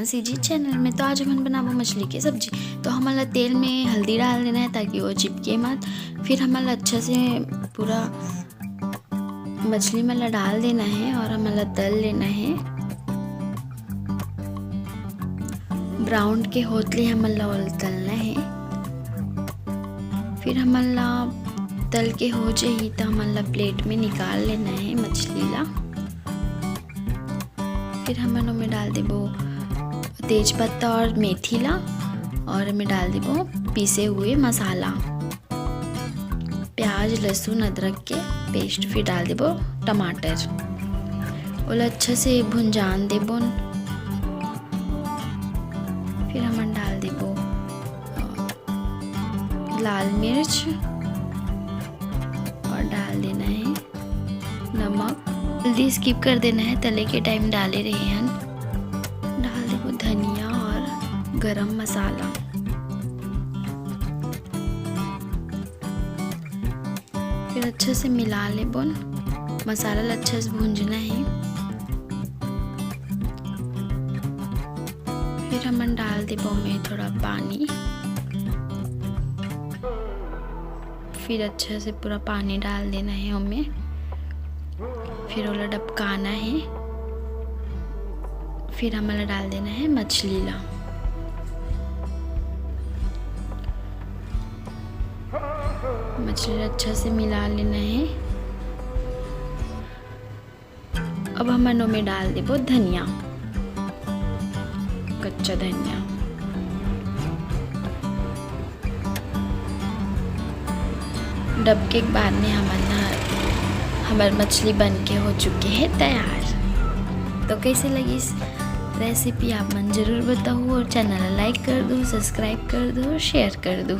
सी जी channel में। तो आज हम बनाबो मछली की सब्जी। तो हमारा तेल में हल्दी डाल देना है ताकि वो चिपके मत। फिर हमारा अच्छा से पूरा मछली मला डाल देना है और हमारा तल लेना है। ब्राउन के होतले हमारा तलना है। फिर हमारा तल के हो जाए तो हमारा प्लेट में निकाल लेना है मछली ला। फिर हम में डाल देबो तेज पत्ता और मेथी ला और में डाल देबो पीसे हुए मसाला, प्याज लहसुन अदरक के पेस्ट। फिर डाल देबो टमाटर और अच्छा से भुंजान देबो। फिर हम डाल देबो लाल मिर्च और डाल देना है नमक। जल्दी स्किप कर देना है, तले के टाइम डाले रहे हैं। डाल देबो धनिया और गरम मसाला। फिर अच्छे से मिला लेबो। मसाला अच्छे से भूंजना है। फिर हम डाल देबो में थोड़ा पानी। फिर अच्छे से पूरा पानी डाल देना है हमें। फिर ओला डबकाना है। फिर हमारा डाल देना है मछली ला। मछली अच्छा से मिला लेना है। अब हम में डाल देबो धनिया, कच्चा धनिया। डबके के बाद में हमार मछली बन के हो चुके हैं तैयार। तो कैसे लगी इस रेसिपी आप मन ज़रूर बताओ और चैनल लाइक कर दो, सब्सक्राइब कर दो, शेयर कर दो।